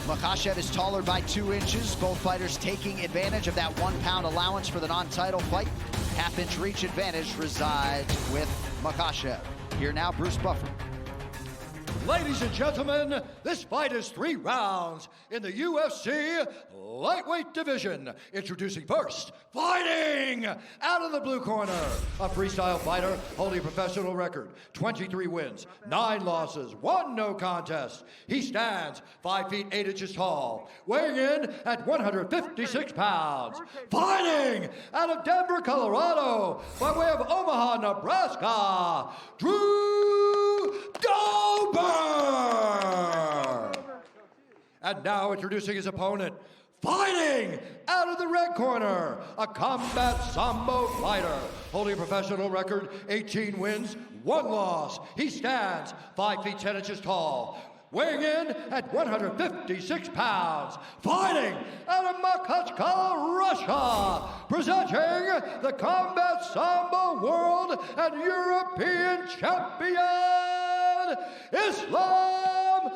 Makhachev is taller by 2 inches. Both fighters taking advantage of that 1 pound allowance for the non-title fight. Half-inch reach advantage resides with Makhachev. Here now, Bruce Buffer. Ladies and gentlemen, this fight is 3 rounds in the UFC lightweight division. Introducing first, fighting out of the blue corner, a freestyle fighter holding a professional record, 23 wins, 9 losses, 1 no contest. He stands 5 feet 8 inches tall, weighing in at 156 pounds. Fighting out of Denver, Colorado, by way of Omaha, Nebraska, Drew Dober! And now introducing his opponent, fighting out of the red corner, a combat sambo fighter, holding a professional record, 18 wins, 1 loss. He stands 5 feet 10 inches tall, weighing in at 156 pounds, fighting out of Makhachev, Russia, presenting the Combat Sambo World and European Champion, Islam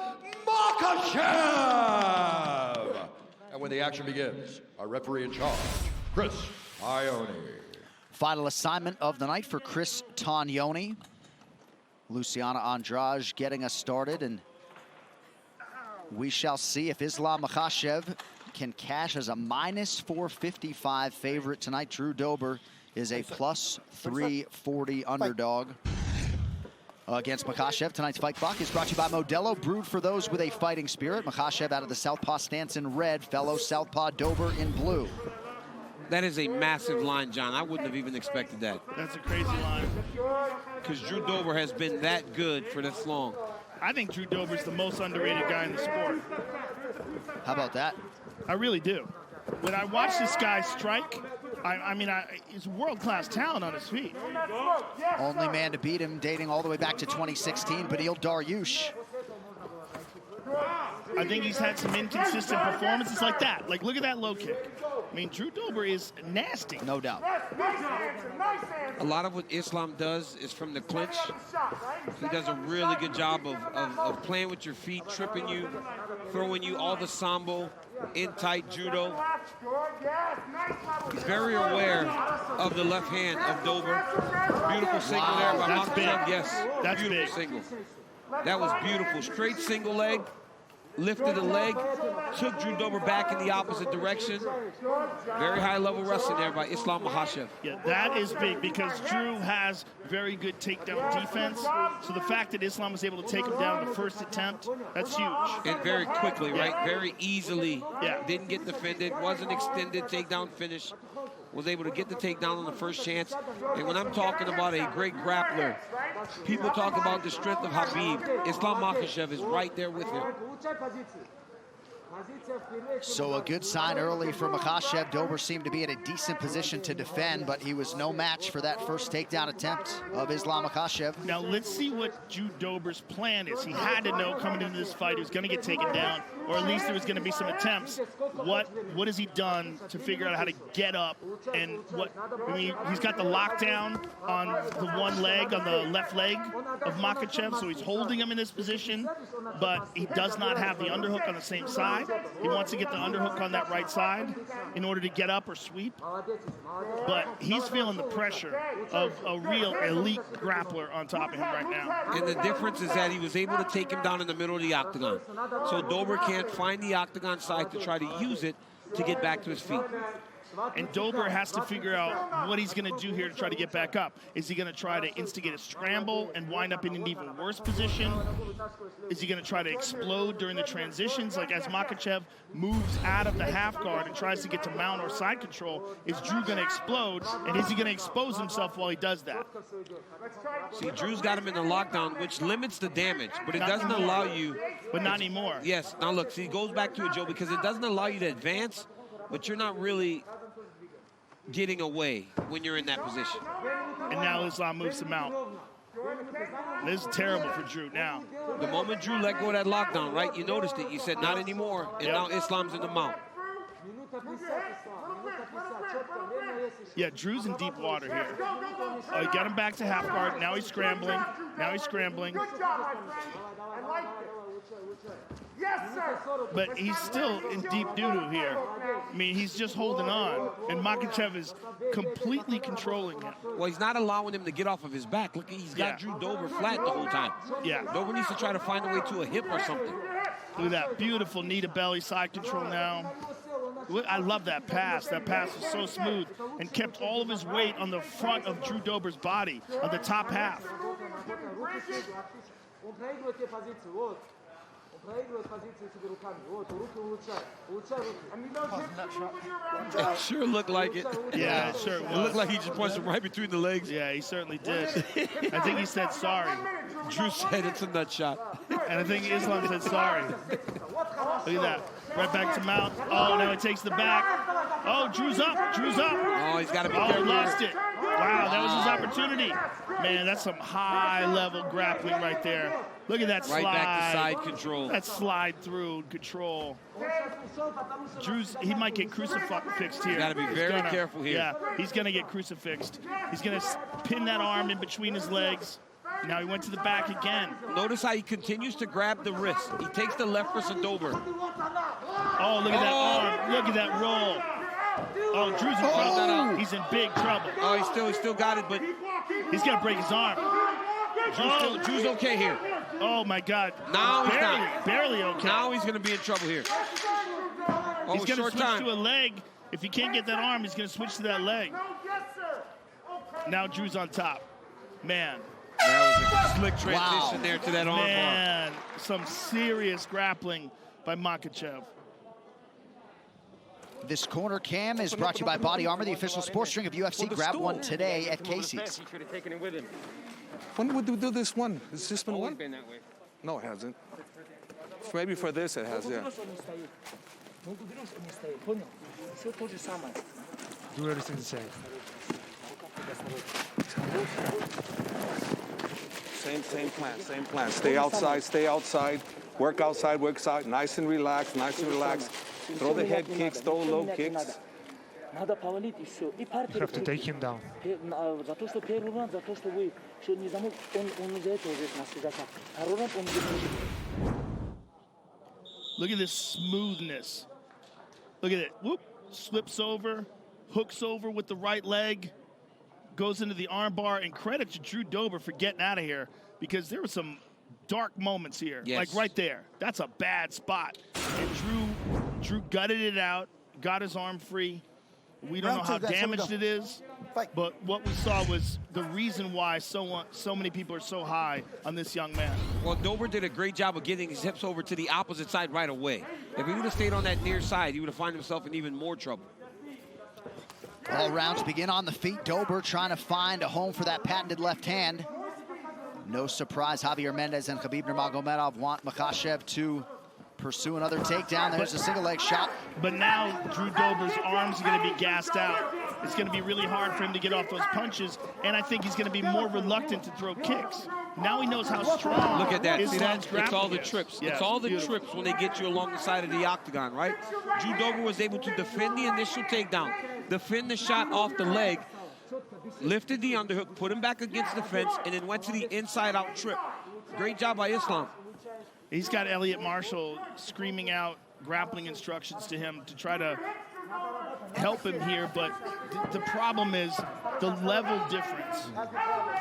Makhachev! And when the action begins, our referee in charge, Chris Ione. Final assignment of the night for Chris Tognoni. Luciana Andrade getting us started, and we shall see if Islam Makhachev can cash as a -455 favorite tonight. Drew Dober is a +340 underdog against Makhachev. Tonight's Fight Clock is brought to you by Modelo, brewed for those with a fighting spirit. Makhachev out of the southpaw stance in red, fellow southpaw Dober in blue. That is a massive line, John. I wouldn't have even expected that. That's a crazy line. Because Drew Dober has been that good for this long. I think Drew Dober's the most underrated guy in the sport. How about that? I really do. When I watch this guy strike, he's a world-class talent on his feet. Only man to beat him, dating all the way back to 2016, Beneil Dariush. I think he's had some inconsistent performances like that. Like, look at that low kick. I mean, Drew Dober is nasty. No doubt. A lot of what Islam does is from the clinch. He does a really good job of playing with your feet, tripping you, throwing you, all the sambo, in tight judo. He's very aware of the left hand of Dober. Beautiful single there by Makhachev. Yes, that's beautiful big. single. That was beautiful. Straight single leg. Lifted the leg, took Drew Dober back in the opposite direction. Very high level wrestling there by Islam Makhachev. Yeah, that is big because Drew has very good takedown defense. So the fact that Islam was able to take him down in the first attempt, that's huge. And very quickly, Yeah. right? Very easily. Yeah. Didn't get defended, wasn't extended, takedown finish. Was able to get the takedown on the first chance. And when I'm talking about a great grappler, people talk about the strength of Khabib. Islam Makhachev is right there with him. So a good sign early for Makhachev. Dober seemed to be in a decent position to defend, but he was no match for that first takedown attempt of Islam Makhachev. Now let's see what Drew Dober's plan is. He had to know coming into this fight he was going to get taken down, or at least there was going to be some attempts. What has he done to figure out how to get up? And he's got the lockdown on the one leg, on the left leg of Makhachev, so he's holding him in this position, but he does not have the underhook on the same side. He wants to get the underhook on that right side in order to get up or sweep. But he's feeling the pressure of a real elite grappler on top of him right now. And the difference is that he was able to take him down in the middle of the octagon. So Dober can't find the octagon side to try to use it to get back to his feet. And Dober has to figure out what he's going to do here to try to get back up. Is he going to try to instigate a scramble and wind up in an even worse position? Is he going to try to explode during the transitions? Like as Makhachev moves out of the half guard and tries to get to mount or side control, is Drew going to explode? And is he going to expose himself while he does that? See, Drew's got him in the lockdown, which limits the damage, but it doesn't allow you. But not anymore. Yes. Now look, see, it goes back to it, Joe, because it doesn't allow you to advance, but you're not really getting away when you're in that position. And now Islam moves him out. This is terrible for Drew now. The moment Drew let go of that lockdown, right, you noticed it. You said not anymore, and now Islam's in the mount. Yeah, Drew's in deep water here. He got him back to half guard. Now he's scrambling. But he's still in deep doo-doo here. I mean, he's just holding on, and Makhachev is completely controlling him. Well, he's not allowing him to get off of his back. Look, he's got Drew Dober flat the whole time. Yeah. Dober needs to try to find a way to a hip or something. Look at that beautiful knee to belly side control now. I love that pass. That pass was so smooth and kept all of his weight on the front of Drew Dober's body, on the top half. It sure looked like it. Yeah, it sure was. It looked like he just punched him right between the legs. Yeah, he certainly did. I think he said sorry. Drew said it's a nut shot. And I think Islam said sorry. Look at that. Right back to mount. Oh, now he takes the back. Oh, Drew's up. Drew's up. Oh, he's got to be Oh, careful. he lost it. Wow, that was his opportunity. Man, that's some high-level grappling right there. Look at that slide. Right back to side control. That slide through control. He might get crucifixed here. You got to be very careful here. Yeah, he's going to get crucifixed. He's going to pin that arm in between his legs. Now he went to the back again. Notice how he continues to grab the wrist. He takes the left wrist of Dober. Oh, look at that arm. Look at that roll. Oh, Drew's in trouble. He's in big trouble. Oh, he still got it, but he's going to break his arm. Drew's okay here. Oh, my God. Now he's not. Barely okay. Now he's going to be in trouble here. Oh, he's going to switch to a leg. If he can't get that arm, he's going to switch to that leg. Now Drew's on top. Man. That was a slick transition there to that arm bar. Man, some serious grappling by Makhachev. This corner cam is brought to you by Body Armor, the official sports drink of UFC. Grab one today at Casey's. When would we do this one? Has this been one? Been that way. No, it hasn't. Maybe for this it has, yeah. Do everything the same. Same plan, same plan. Stay outside, work outside, nice and relaxed, Throw the head kicks, throw low kicks. You have to take him down. Look at this smoothness. Look at it. Whoop. Slips over, hooks over with the right leg, goes into the arm bar, and credit to Drew Dober for getting out of here, because there were some dark moments here. Yes. Like right there. That's a bad spot. And Drew gutted it out, got his arm free. We don't know how damaged it is, but what we saw was the reason why so many people are so high on this young man. Well, Dober did a great job of getting his hips over to the opposite side right away. If he would have stayed on that near side, he would have found himself in even more trouble. All rounds begin on the feet. Dober trying to find a home for that patented left hand. No surprise, Javier Mendez and Khabib Nurmagomedov want Makhachev to pursue another takedown. There's a single leg shot. But now Drew Dober's arms are going to be gassed out. It's going to be really hard for him to get off those punches, and I think he's going to be more reluctant to throw kicks. Now he knows how strong. Look at that. See Islam's that? It's all the grappling is. trips. Yeah, it's all the beautiful. trips when they get you along the side of the octagon, right? Drew Dober was able to defend the initial takedown, defend the shot off the leg, lifted the underhook, put him back against the fence, and then went to the inside-out trip. Great job by Islam. He's got Elliot Marshall screaming out grappling instructions to him to try to help him here, but the problem is the level difference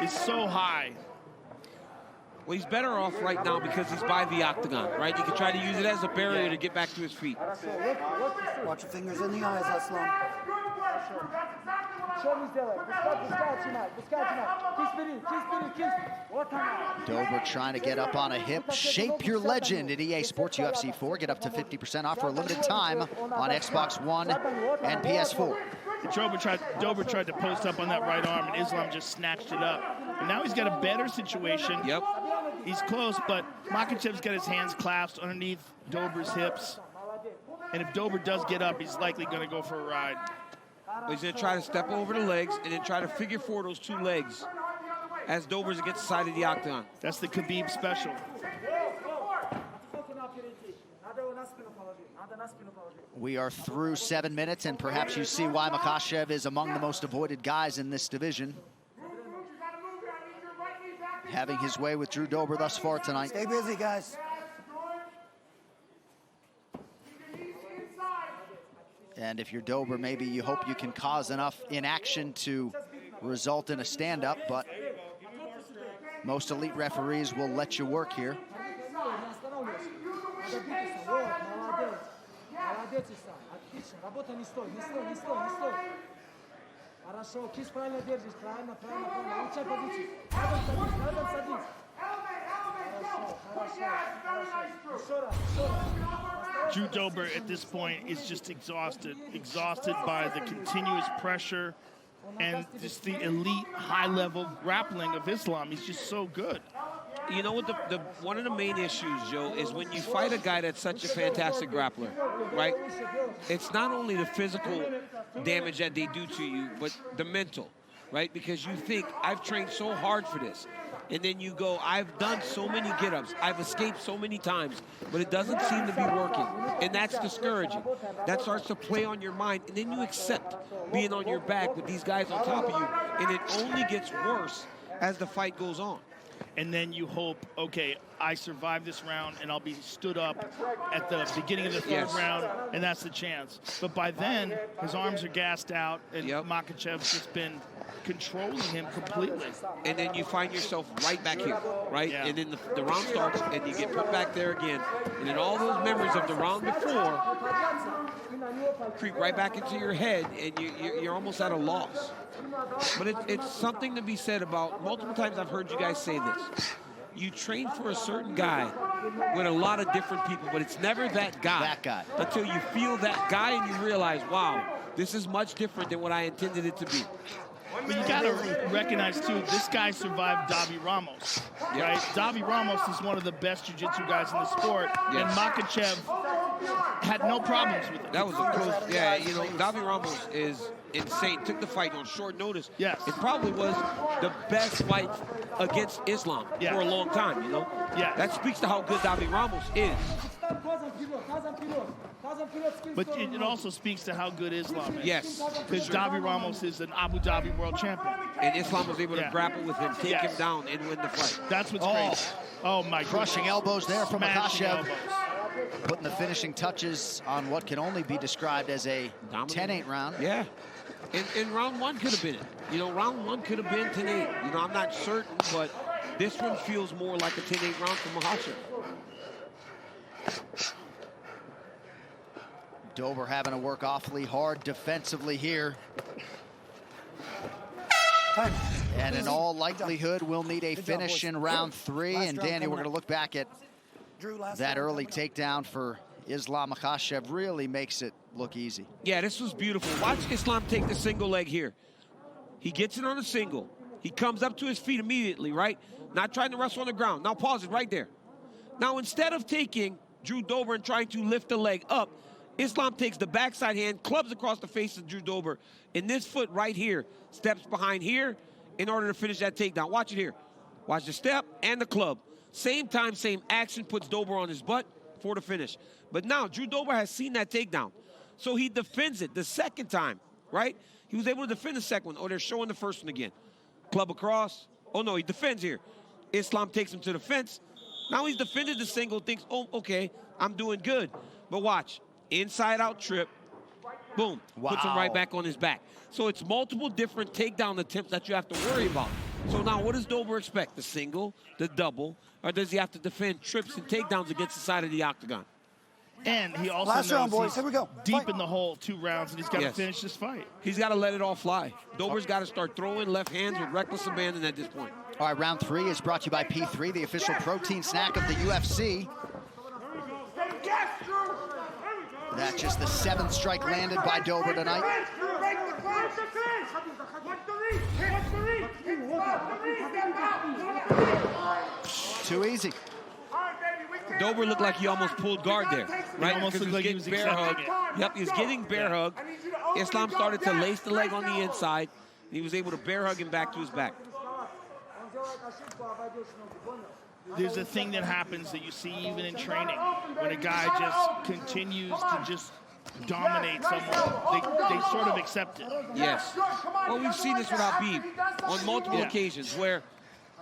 is so high. Well, he's better off right now because he's by the octagon, right? He can try to use it as a barrier to get back to his feet. Watch your fingers in the eyes, Aslam. Dober trying to get up on a hip. Shape your legend at EA Sports UFC 4. Get up to 50% off for a limited time on Xbox One and PS4. Dober tried to post up on that right arm, and Islam just snatched it up. And now he's got a better situation. Yep. He's close, but Makhachev's got his hands clasped underneath Dober's hips. And if Dober does get up, he's likely going to go for a ride. He's going to try to step over the legs and then try to figure four those two legs as Dober's against the side of the octagon. That's the Khabib special. We are through 7 minutes, and perhaps you see why Makhachev is among the most avoided guys in this division. Having his way with Drew Dober thus far tonight. Stay busy, guys. And if you're Dober, maybe you hope you can cause enough inaction to result in a stand-up, but most elite referees will let you work here. Drew Dober at this point is just exhausted by the continuous pressure and just the elite high-level grappling of Islam. He's just so good. You know what, one of the main issues, Joe, is when you fight a guy that's such a fantastic grappler, right? It's not only the physical damage that they do to you, but the mental, right? Because you think, I've trained so hard for this. And then you go, I've done so many get-ups, I've escaped so many times, but it doesn't seem to be working. And that's discouraging. That starts to play on your mind, and then you accept being on your back with these guys on top of you, and it only gets worse as the fight goes on. And then you hope, okay, I survive this round and I'll be stood up at the beginning of the third round, and that's the chance. But by then, his arms are gassed out, and Makhachev's just been controlling him completely. And then you find yourself right back here, right? Yeah. And then the round starts, and you get put back there again. And then all those memories of the round before creep right back into your head, and you're almost at a loss. But it's something to be said about, multiple times I've heard you guys say this. You train for a certain guy with a lot of different people, but it's never that guy. Until you feel that guy and you realize, wow, this is much different than what I intended it to be. But you got to recognize, too, this guy survived Davi Ramos, right? Davi Ramos is one of the best jiu-jitsu guys in the sport, and Makhachev had no problems with it. That was a close, yeah, you know, Davi Ramos is insane. Took the fight on short notice. Yes. It probably was the best fight against Islam for a long time, you know? Yeah. That speaks to how good Davi Ramos is. But it also speaks to how good Islam is. Yes. Because Davi Ramos is an Abu Dhabi world champion. And Islam was able to grapple with him, take him down, and win the fight. That's what's great. Oh, my Crushing elbows there from Makhachev. Elbows. Putting the finishing touches on what can only be described as a 10-8 round. Yeah. And round one could have been it. You know, round one could have been 10-8. You know, I'm not certain, but this one feels more like a 10-8 round for Makhachev. Dober having to work awfully hard defensively here. And in all likelihood, we'll need a finish in round 3. And Danny, we're going to look back at that early takedown for Islam Makhachev. Really makes it look easy. Yeah, this was beautiful. Watch Islam take the single leg here. He gets it on a single. He comes up to his feet immediately, right? Not trying to wrestle on the ground. Now pause it right there. Now instead of taking Drew Dober and trying to lift the leg up, Islam takes the backside hand, clubs across the face of Drew Dober, and this foot right here steps behind here in order to finish that takedown. Watch it here. Watch the step and the club. Same time, same action, puts Dober on his butt for the finish. But now Drew Dober has seen that takedown, so he defends it the second time, right? He was able to defend the second one. Oh, they're showing the first one again. Club across. Oh, no, he defends here. Islam takes him to the fence. Now he's defended the single, thinks, oh, okay, I'm doing good. But watch. Inside-out trip, boom, puts him right back on his back. So it's multiple different takedown attempts that you have to worry about. So now what does Dober expect? The single, the double, or does he have to defend trips and takedowns against the side of the octagon? And he also knows he's deep in the hole 2 rounds, and he's got to finish this fight. He's got to let it all fly. Dober's got to start throwing left hands with reckless abandon at this point. All right, round 3 is brought to you by P3, the official protein snack of the UFC. That's just the 7th strike landed by Dober tonight. Too easy. Dober looked like he almost pulled guard there, right? Almost looked like he was bear hug. Yep, he was getting bear hug. Islam started to lace the leg on the inside. He was able to bear hug him back to his back. There's a thing that happens that you see even in training when a guy just continues to just dominate someone. They sort of accept it. Yes. Well, we've seen this with Habib on multiple occasions where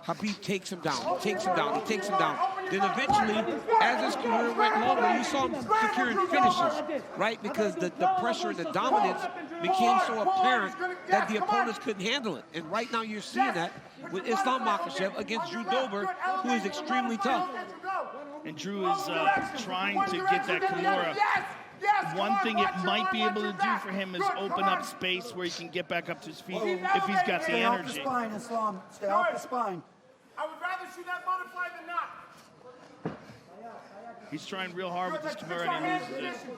Habib takes him down, takes him down, he takes him down. Then eventually, as his career went longer, you saw him securing finishes, right? Because the pressure and the dominance became so apparent that the opponents couldn't handle it. And right now you're seeing that with Islam Makhachev against Drew Dober, who is extremely tough. And Drew is trying to get that Kimura. One thing it might be able to do for him is open up space where he can get back up to his feet if he's got the energy. Stay off the spine, Islam. Stay off the spine. I would rather shoot that butterfly than not. He's trying real hard with this Kimura and he loses it.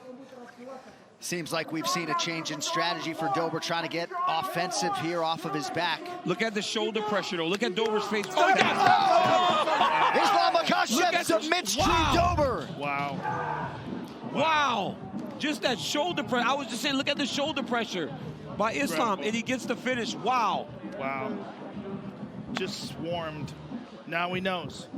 Seems like we've seen a change in strategy for Dober, trying to get offensive here off of his back. Look at the shoulder pressure, though. Look at Dober's face. Oh, my God. Islam Makhachev submits Drew Dober. Wow. Wow. Just that shoulder pressure. I was just saying, look at the shoulder pressure by Islam, and he gets the finish. Wow. Wow. Just swarmed. Now he knows.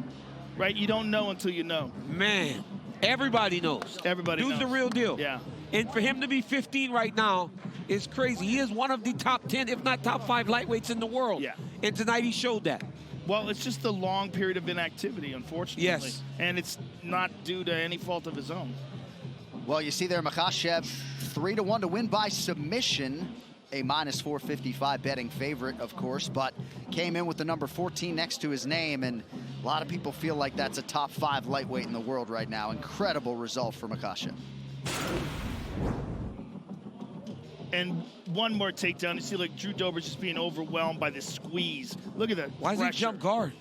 Right? You don't know until you know. Man, everybody knows. Everybody knows. Dude's the real deal. Yeah. And for him to be 15 right now is crazy. He is one of the top 10, if not top 5 lightweights in the world. Yeah. And tonight he showed that. Well, it's just a long period of inactivity, unfortunately. Yes. And it's not due to any fault of his own. Well, you see there, Makhachev 3-1 to win by submission. A -455 betting favorite, of course, but came in with the number 14 next to his name, and a lot of people feel like that's a top 5 lightweight in the world right now. Incredible result for Makhachev. And one more takedown. You see, like, Drew Dober's just being overwhelmed by this squeeze. Look at that. Why does he jump guard?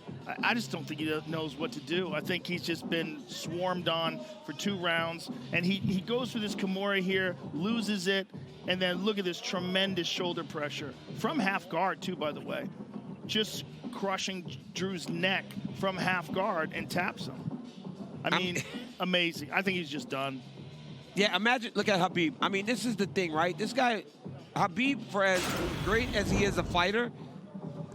I just don't think he knows what to do. I think he's just been swarmed on for 2 rounds. And he goes for this Kimura here, loses it, and then look at this tremendous shoulder pressure. From half guard, too, by the way. Just crushing Drew's neck from half guard and taps him. I mean, amazing. I think he's just done. Yeah, imagine, look at Khabib. I mean, this is the thing, right? This guy, Khabib, for as great as he is a fighter,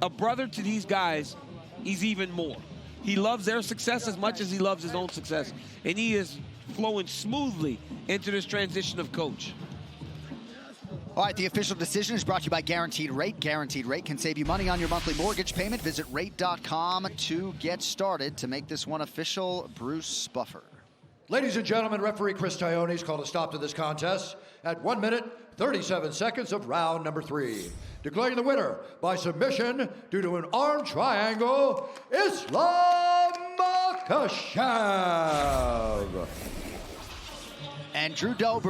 a brother to these guys, he's even more. He loves their success as much as he loves his own success. And he is flowing smoothly into this transition of coach. All right, the official decision is brought to you by Guaranteed Rate. Guaranteed Rate can save you money on your monthly mortgage payment. Visit rate.com to get started. To make this one official, Bruce Buffer. Ladies and gentlemen, referee Chris Tione's called a stop to this contest at 1 minute, 37 seconds of round number 3. Declaring the winner by submission due to an arm triangle, Islam Makhachev. And Drew Dober